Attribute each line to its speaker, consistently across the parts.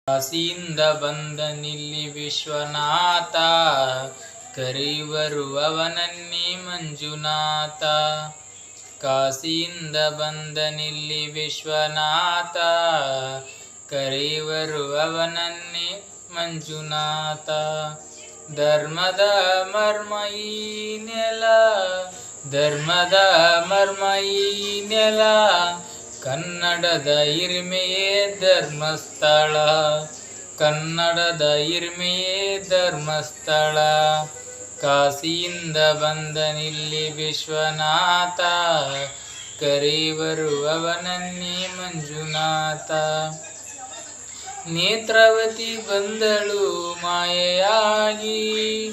Speaker 1: ಕಾಶಿಯಿಂದ ಬಂದನಿಲ್ಲಿ ವಿಶ್ವನಾಥ, ಕರೆಯುವವನನ್ನೇ ಮಂಜುನಾಥ. ಕಾಶಿಯಿಂದ ಬಂದನಿಲ್ಲಿ ವಿಶ್ವನಾಥ, ಕರೆಯುವವನನ್ನೇ ಮಂಜುನಾಥ. ಧರ್ಮದ ಮರ್ಮ ಈ ನೆಲ, ಧರ್ಮದ ಮರ್ಮ ಈ ನೆಲ, ಕನ್ನಡದ ಹಿರಿಮೆಯೇ ಧರ್ಮಸ್ಥಳ, ಕನ್ನಡದ ಹಿರಿಮೆಯೇ ಧರ್ಮಸ್ಥಳ. ಕಾಶಿಯಿಂದ ಬಂದನಿಲ್ಲಿ ವಿಶ್ವನಾಥ, ಕರೆಯುವವನನ್ನೇ ಮಂಜುನಾಥ. ನೇತ್ರಾವತಿ ಬಂದಳು ಮಾಯೆಯಾಗಿ,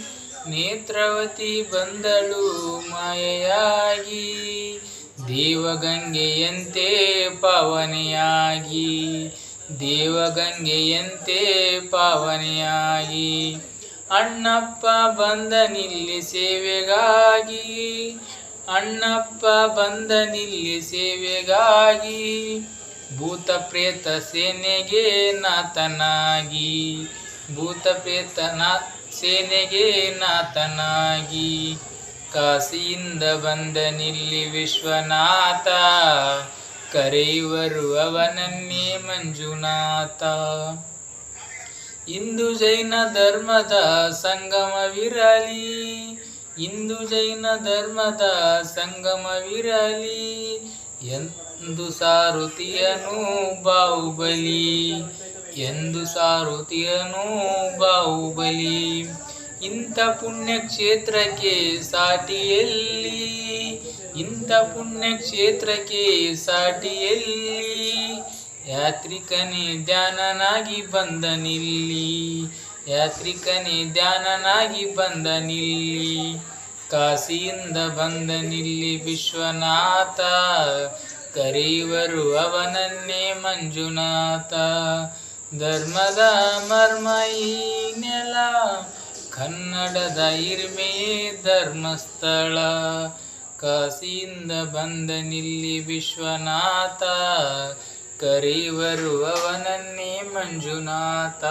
Speaker 1: ನೇತ್ರಾವತಿ ಬಂದಳು ಮಾಯೆಯಾಗಿ, ದೇವಗಂಗೆಯಂತೆ ಪಾವನೆಯಾಗಿ, ದೇವಗಂಗೆಯಂತೆ ಪಾವನೆಯಾಗಿ. ಅಣ್ಣಪ್ಪ ಬಂದನಿಲ್ಲಿ ಸೇವೆಗಾಗಿ, ಅಣ್ಣಪ್ಪ ಬಂದನಿಲ್ಲಿ ಸೇವೆಗಾಗಿ, ಭೂತ ಪ್ರೇತ ಸೇನೆಗೆ ನಾಥನಾಗಿ, ಭೂತ ಪ್ರೇತ ಸೇನೆಗೆ ನಾಥನಾಗಿ. ಕಾಶಿಯಿಂದ ಬಂದನಿಲ್ಲಿ ವಿಶ್ವನಾಥ, ಕರೆಯುವವನನ್ನೇ ಮಂಜುನಾಥ. ಹಿಂದೂ ಜೈನ ಧರ್ಮದ ಸಂಗಮವಿರಲಿ, ಹಿಂದೂ ಜೈನ ಧರ್ಮದ ಸಂಗಮವಿರಲಿ, ಎಂದು ಸಾರುತ್ತಿಯನು ಬಾಹುಬಲಿ, ಎಂದು ಸಾರುತ್ತಿಯನು ಬಾಹುಬಲಿ. ಇಂಥ ಪುಣ್ಯಕ್ಷೇತ್ರಕ್ಕೆ ಸಾಟಿಯಲ್ಲಿ, ಇಂಥ ಪುಣ್ಯಕ್ಷೇತ್ರಕ್ಕೆ ಸಾಟಿಯಲ್ಲಿ, ಯಾತ್ರಿಕನೇ ಧ್ಯಾನನಾಗಿ ಬಂದನಿಲ್ಲಿ, ಯಾತ್ರಿಕನೇ ಧ್ಯಾನನಾಗಿ ಬಂದನಿಲ್ಲಿ. ಕಾಶಿಯಿಂದ ಬಂದನಿಲ್ಲಿ ವಿಶ್ವನಾಥ, ಕರೆಯುವವನನ್ನೇ ಮಂಜುನಾಥ. ಧರ್ಮದ ಮರ್ಮ ಈ ನೆಲ, ಕನ್ನಡದ ಹಿರಿಮೆಯೇ ಧರ್ಮಸ್ಥಳ. ಕಾಶಿಯಿಂದ ಬಂದನಿಲ್ಲಿ ವಿಶ್ವನಾಥ, ಕರೆಯುವವನನ್ನೇ ಮಂಜುನಾಥ.